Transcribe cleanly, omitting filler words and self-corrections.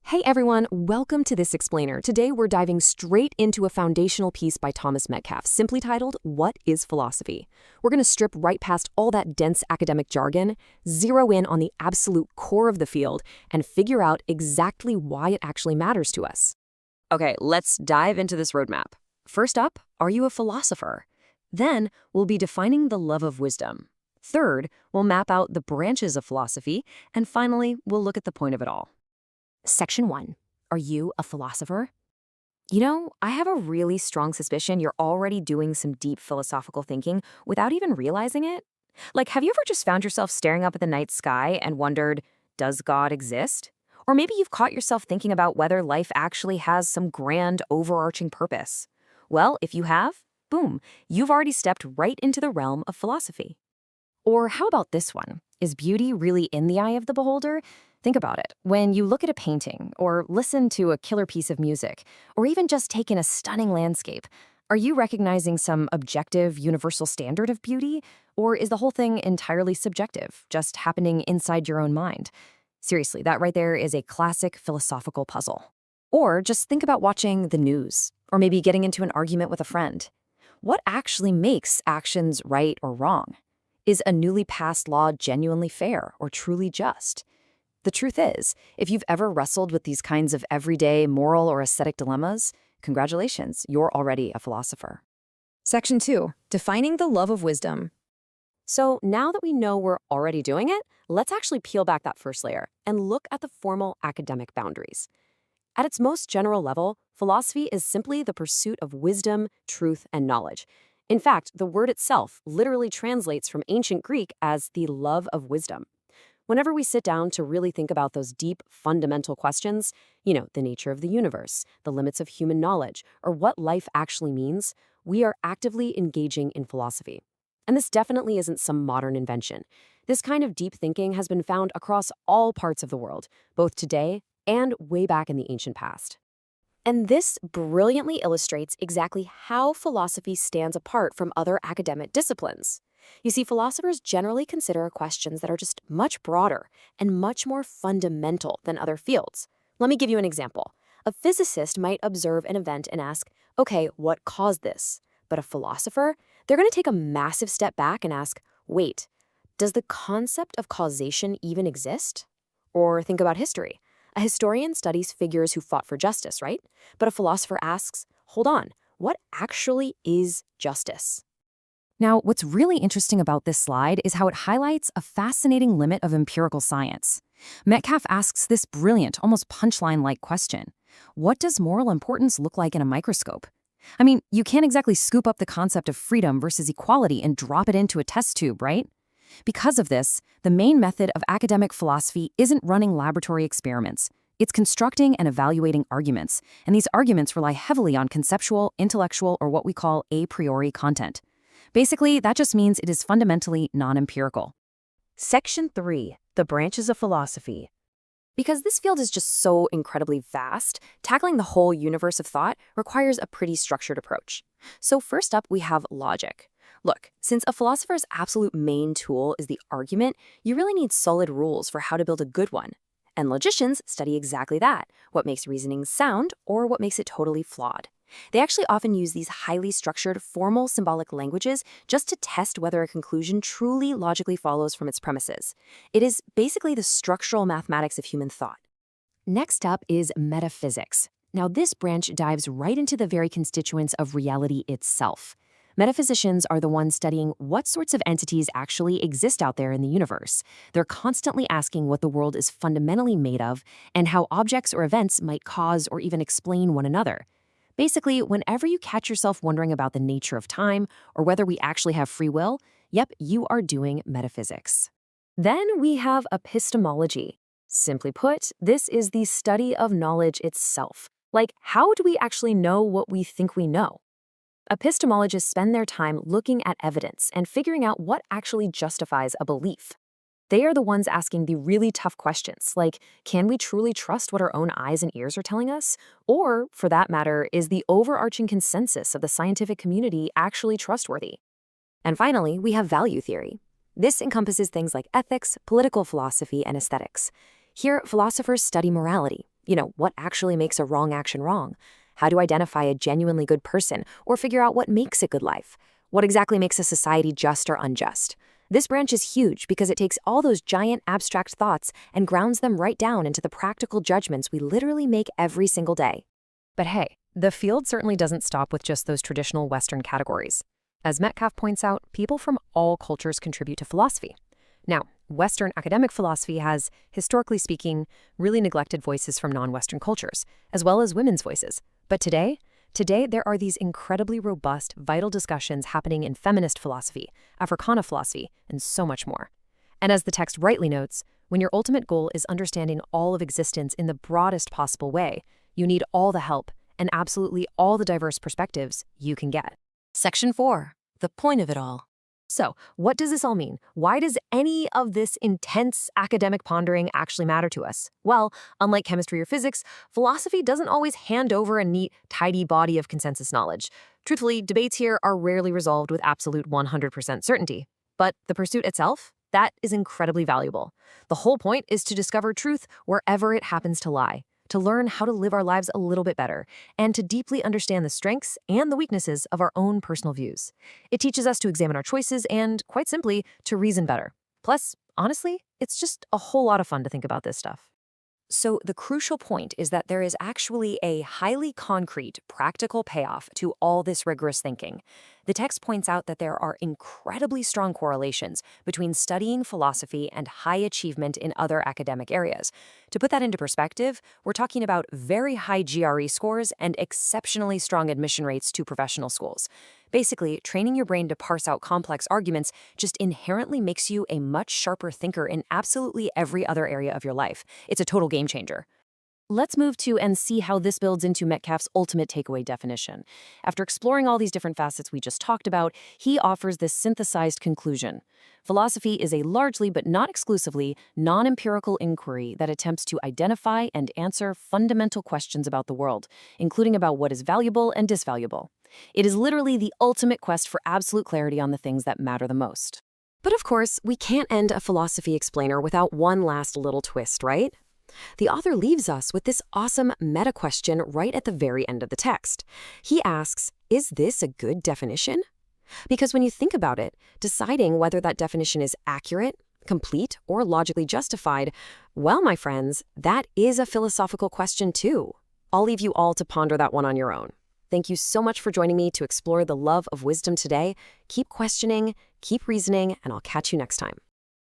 Hey everyone, welcome to this explainer. Today we're diving straight into a foundational piece by Thomas Metcalfe, simply titled, What is Philosophy? We're going to strip right past all that dense academic jargon, zero in on the absolute core of the field, and figure out exactly why it actually matters to us. Okay, let's dive into this roadmap. First up, are you a philosopher? Then we'll be defining the love of wisdom. Third, we'll map out the branches of philosophy, and finally, we'll look at the point of it all. Section 1. Are you a philosopher? I have a really strong suspicion you're already doing some deep philosophical thinking without even realizing it. Like, have you ever just found yourself staring up at the night sky and wondered, does God exist? Or maybe you've caught yourself thinking about whether life actually has some grand overarching purpose. Well, if you have, boom, you've already stepped right into the realm of philosophy. Or how about this one? Is beauty really in the eye of the beholder? Think about it. When you look at a painting, or listen to a killer piece of music, or even just take in a stunning landscape, are you recognizing some objective, universal standard of beauty? Or is the whole thing entirely subjective, just happening inside your own mind? Seriously, that right there is a classic philosophical puzzle. Or just think about watching the news, or maybe getting into an argument with a friend. What actually makes actions right or wrong? Is a newly passed law genuinely fair or truly just? The truth is, if you've ever wrestled with these kinds of everyday moral or aesthetic dilemmas, congratulations, you're already a philosopher. Section 2. Defining the love of wisdom. So now that we know we're already doing it, let's actually peel back that first layer and look at the formal academic boundaries. At its most general level, philosophy is simply the pursuit of wisdom, truth, and knowledge. In fact, the word itself literally translates from ancient Greek as the love of wisdom. Whenever we sit down to really think about those deep, fundamental questions, the nature of the universe, the limits of human knowledge, or what life actually means, we are actively engaging in philosophy. And this definitely isn't some modern invention. This kind of deep thinking has been found across all parts of the world, both today and way back in the ancient past. And this brilliantly illustrates exactly how philosophy stands apart from other academic disciplines. You see, philosophers generally consider questions that are just much broader and much more fundamental than other fields. Let me give you an example. A physicist might observe an event and ask, okay, what caused this? But a philosopher, they're going to take a massive step back and ask, wait, does the concept of causation even exist? Or think about history. A historian studies figures who fought for justice, right? But a philosopher asks, hold on, what actually is justice? Now, what's really interesting about this slide is how it highlights a fascinating limit of empirical science. Metcalfe asks this brilliant, almost punchline-like question. What does moral importance look like in a microscope? I mean, you can't exactly scoop up the concept of freedom versus equality and drop it into a test tube, right? Because of this, the main method of academic philosophy isn't running laboratory experiments. It's constructing and evaluating arguments, and these arguments rely heavily on conceptual, intellectual, or what we call a priori content. Basically, that just means it is fundamentally non-empirical. Section 3. The branches of philosophy. Because this field is just so incredibly vast, tackling the whole universe of thought requires a pretty structured approach. So first up, we have logic. Look, since a philosopher's absolute main tool is the argument, you really need solid rules for how to build a good one. And logicians study exactly that, what makes reasoning sound or what makes it totally flawed. They actually often use these highly structured, formal symbolic languages just to test whether a conclusion truly logically follows from its premises. It is basically the structural mathematics of human thought. Next up is metaphysics. Now, this branch dives right into the very constituents of reality itself. Metaphysicians are the ones studying what sorts of entities actually exist out there in the universe. They're constantly asking what the world is fundamentally made of and how objects or events might cause or even explain one another. Basically, whenever you catch yourself wondering about the nature of time or whether we actually have free will, yep, you are doing metaphysics. Then we have epistemology. Simply put, this is the study of knowledge itself. Like, how do we actually know what we think we know? Epistemologists spend their time looking at evidence and figuring out what actually justifies a belief. They are the ones asking the really tough questions, like, can we truly trust what our own eyes and ears are telling us? Or, for that matter, is the overarching consensus of the scientific community actually trustworthy? And finally, we have value theory. This encompasses things like ethics, political philosophy, and aesthetics. Here, philosophers study morality. What actually makes a wrong action wrong? How to identify a genuinely good person or figure out what makes a good life? What exactly makes a society just or unjust? This branch is huge because it takes all those giant abstract thoughts and grounds them right down into the practical judgments we literally make every single day. But hey, the field certainly doesn't stop with just those traditional Western categories. As Metcalfe points out, people from all cultures contribute to philosophy. Now, Western academic philosophy has, historically speaking, really neglected voices from non-Western cultures, as well as women's voices. But today there are these incredibly robust, vital discussions happening in feminist philosophy, Africana philosophy, and so much more. And as the text rightly notes, when your ultimate goal is understanding all of existence in the broadest possible way, you need all the help and absolutely all the diverse perspectives you can get. Section 4. The point of it all. So, what does this all mean? Why does any of this intense academic pondering actually matter to us? Well, unlike chemistry or physics, philosophy doesn't always hand over a neat, tidy body of consensus knowledge. Truthfully, debates here are rarely resolved with absolute 100% certainty. But the pursuit itself, that is incredibly valuable. The whole point is to discover truth wherever it happens to lie, to learn how to live our lives a little bit better, and to deeply understand the strengths and the weaknesses of our own personal views. It teaches us to examine our choices and, quite simply, to reason better. Plus, honestly, it's just a whole lot of fun to think about this stuff. So the crucial point is that there is actually a highly concrete, practical payoff to all this rigorous thinking. The text points out that there are incredibly strong correlations between studying philosophy and high achievement in other academic areas. To put that into perspective, we're talking about very high GRE scores and exceptionally strong admission rates to professional schools. Basically, training your brain to parse out complex arguments just inherently makes you a much sharper thinker in absolutely every other area of your life. It's a total game changer. Let's move to and see how this builds into Metcalfe's ultimate takeaway definition. After exploring all these different facets we just talked about, he offers this synthesized conclusion. Philosophy is a largely, but not exclusively, non-empirical inquiry that attempts to identify and answer fundamental questions about the world, including about what is valuable and disvaluable. It is literally the ultimate quest for absolute clarity on the things that matter the most. But of course, we can't end a philosophy explainer without one last little twist, right? The author leaves us with this awesome meta question right at the very end of the text. He asks, is this a good definition? Because when you think about it, deciding whether that definition is accurate, complete, or logically justified, well, my friends, that is a philosophical question too. I'll leave you all to ponder that one on your own. Thank you so much for joining me to explore the love of wisdom today. Keep questioning, keep reasoning, and I'll catch you next time.